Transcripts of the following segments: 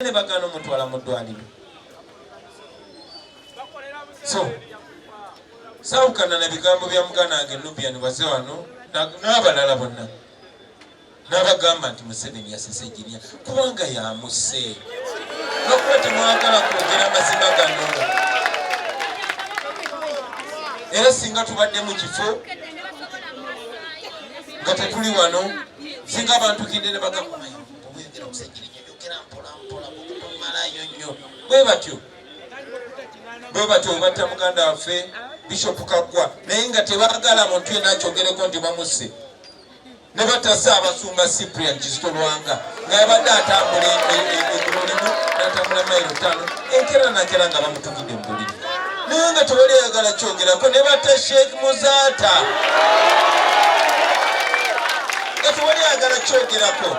ne bagano mutwala mu ddwaliro. So sawukana na bigambo bya muganange Nubian baze wano n'abalala bonna n'abagamba nti Museveni yasese Giria kubanga yamusse n'okuba temwagala kwogera mazima gano. Era singa tubadde mu kifo nga tetuli wano singa abantu kinde ne bagamba obuyogera Museveni yogera mpola mpola kumalayo nnyo bwe batyo batta muganda waffe Bishop Kaggwa naye nga tebaagala muntu yenna akyogereko nti bamusse. Ne batasa abasumba Cyprian Kizito Lwanga nga yabadde atambula eggulo limu n'atambula mayiro 5 enkera nakera nga bamutukidde mu buliri naye nga tewali ayagala kyogerako. Ne batta Sheikh Muzaata nga tewali ayagala kyogerako.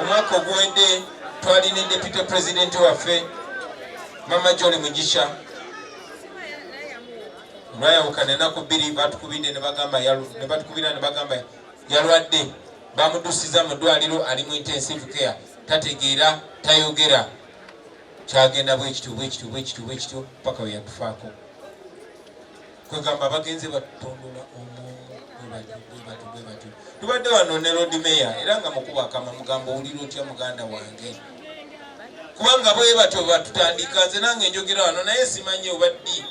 Omwaka oguwedde twalina Deputy President waffe Mama Jolly Mugisha lwayawukana ennaku 2 batukubidde ne bagamba yalwadde bamudusiza mu ddwaliro ali mu intensive care tategeera tayogera kyagenda bwekityo paka we yatufaako kwegamba bagenze batondola bwe tubadde wano ne Road Mayor era nga mukuba akama mugamba owulira otya muganda wange kubanga bwe batyo batutandika nze nange njogera wano naye simanyi obaddi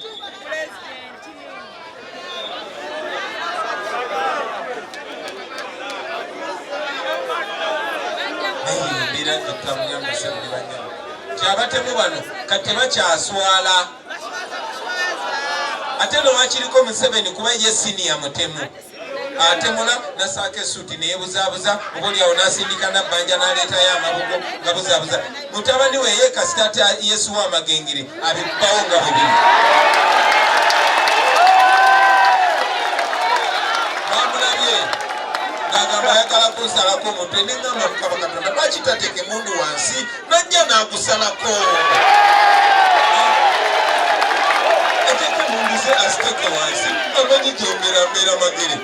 kyabatemu bano kati bakyaswala ate lwakiriko Museveni kuba ye siniya mutemu atemula nasaaka esuuti neyebuzaabuza obaoliawo nasindika nabbanja naleetayo amabugo nga buzaabuza mutabani we ye kasita yesuwa amagengere abibbawo nga bwe biri bamulabye ng'agamba ayagala kunsalako omutwe neŋŋamba Mukama Katonda lwaki tateeka emundu wansi najja n'agusalako ateeka emundu ze aziteeke wansi amanyi gyemberambeera magere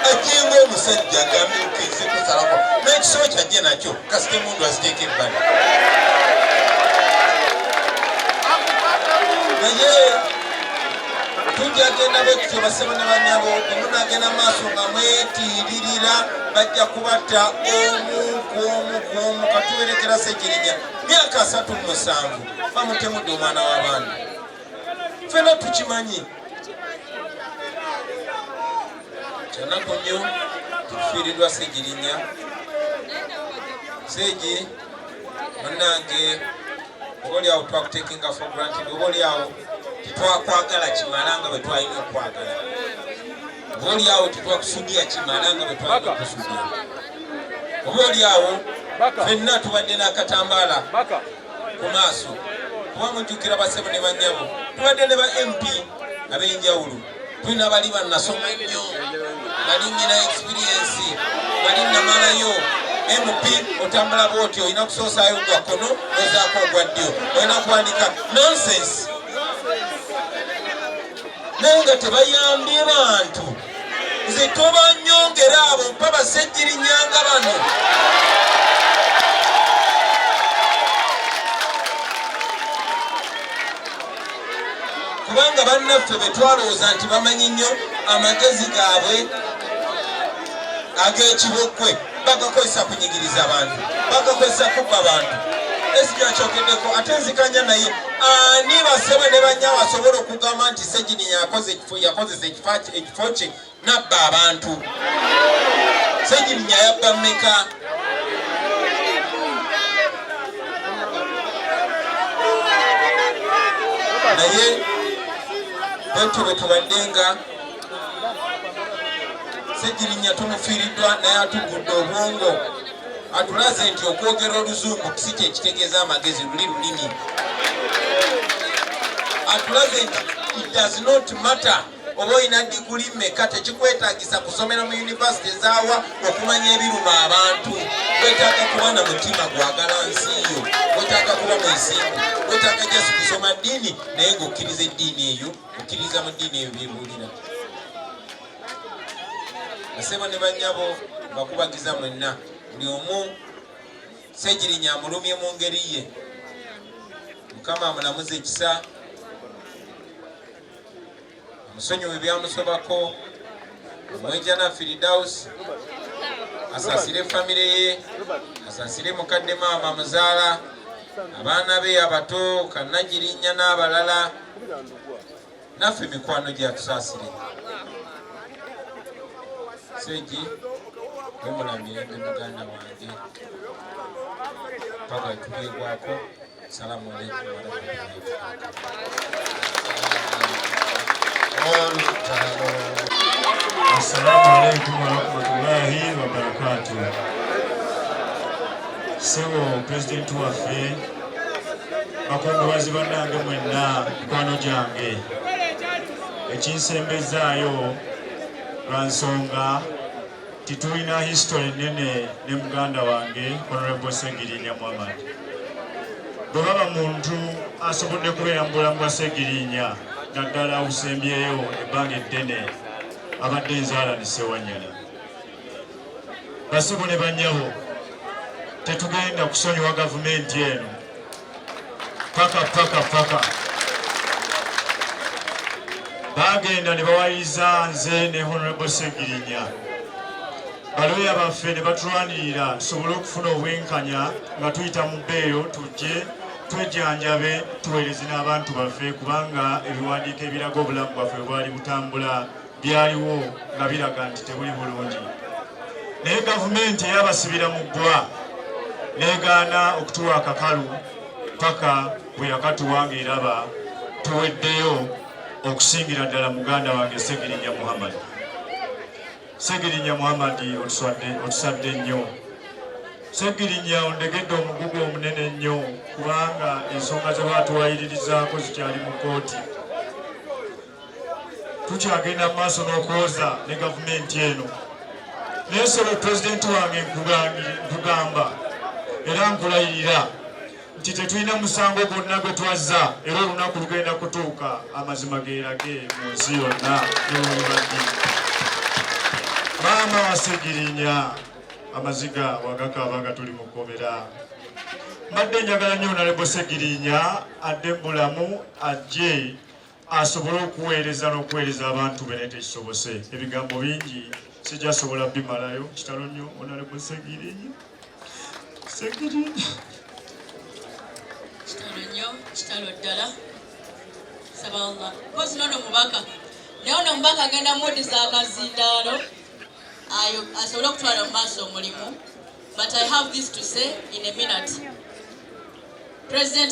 ajenga omusajja agambe okeze kusalako n'ekisobo kyajje nakyo kasita emundu aziteeka ebbali naye tujja genda bwe tutyo basebo ne banyabo omunagenda maaso nga mwetiiririra bajja kubatta omu katuwerekera Ssegirinya myaka 37 bamutemudde omwana w'abaana ffena tukimanyi kyanaku nnyo tufiiriddwa Ssegirinya Segi munnange obaoliawo twakutekinga for granted obaoliawo tetwakwagala kimala nga bwe twalina okwagala obaoliawo tetwakusudya kimala nga bwe twalina okusudya obaoliawo ffenna tubadde n'akatambaala ku maaso kuba mujjukira basebo ne bannyabo tubadde ne ba MP ab'enjawulo tulina bali bannasoma nnyo bali nyina experience bali namalayo MP otambula bwoti olina kusoosaayo gwa kkono ozaako ogwa ddyo olina kuwandika nonsense naye nga tebayambye bantu nze tobanyongera abo mpa Bassegirinya nga bano kubanga bannaffe betwalowooza nti bamanyi nnyo amagezi gaabwe ag'ekibokwe bagakozesa kunyigiriza abantu bagakozesa kubba bantu esikyakyogedeko ate nzikanya naye ani basebe ne banyawo asobola okugamba nti Ssegirinya yakozesa ekifo kye nabba abantu Ssegirinya yabba mmeka naye bwetyo bwe tubaddenga Ssegirinya tumufiiriddwa naye atugudde obwongo atulaze nti okwogera oluzungu si kye kitegeeza amagezi luli lunini atulaze nti it does not matter oba olina diguli mmeka tekikwetaagisa kusomera mu yunivasite ezaawa okumanya ebiruma abantu wetaaga kuba na mutima gwagala nsi yo wetaaga kuba mwesimbu wetaaga jasi kusoma ddiini naye ng'okkiriza eddiini eyo okkiriza mu ddiini eyo byebuulira basebo ne bannyabo bakubagiza mwenna buli omu Segirinya amulumye mu ngeri ye. Mukama amulamuze ekisa, amusonyiwe byamusobako, amweja Firdaus, asasire famire ye, asasire mukadde maama muzaala, abaana be abato, Kannagirinya n'abalala, naffe mikwano gyatusaasire. Segi wemulamire ndi muganda wange paka tuliegwako. Salamu alaikum warahmatullahi wabarakatuh. Assalamu alaikum warahmatullahi wabarakatuh. Sebo President waffe, bakungubazi bannange mwenna, mikwano gyange, ekinsembezaayo lwa nsonga titulina history nene ne muganda wange Honorable Segirinya Muhammad. Bwe baba muntu asobodde kubeera mu bulamu bwa Segirinya naddala awusembyeyo ebbanga eddene abadde enzaala ne Ssewanyana. Basibo ne bannyabo, tetugenda kusonyiwa gavumenti eno paka bagenda ne bawaliza nze ne Honorable Segirinya. Baloya baffe ne batulwanirira tusobole okufuna obwenkanya nga tuyita mu bbeeyo tujje twejanjabe tuweereze n'abantu baffe, kubanga ebiwandiiko ebiraga obulamu bwaffe bwali butambula byaliwo nga biraga nti tebuli bulungi. Naye gavumenti eyabasibira mu ggwa negaana okutuwa akakalu paka bwe yakatuwa ng'eraba tuweddeyo okusingira ddala muganda wange Segirinya Muhammad. Segirinya Muhammad otusadde nnyo. Segirinya ondegedde omugugu omunene nnyo, kubanga ensonga ze baatuwayiririzaako zikyali mu kooti. Tukyagenda mu maaso n'okwoza ne gavumenti eno. Naye sebe pulezidenti wange nkugamba era nkulayirira nti tetulina musango gwonna gwe twazza, era olunaku lugenda kutuuka amazima geerage mu nsi yonna ne bwebadde. Maama wa Segirinya amaziga wagakaaba nga tuli mu kkomera. Mbadde njagala nnyo Honorable Segirinya adde bulamu ajje asobole okuweereza n'okuweereza abantu be naye tekisobose. Ebigambo bingi sijasobola bimalayo. Kitalo nnyo Honorable Segirinya. Kitalo ddala. Saba Allah. Kozi nono mubaka. Naye ono mubaka agenda mudiza akazindaalo asobole okutwala mu maaso omulimu. But I have this to say in a minute. President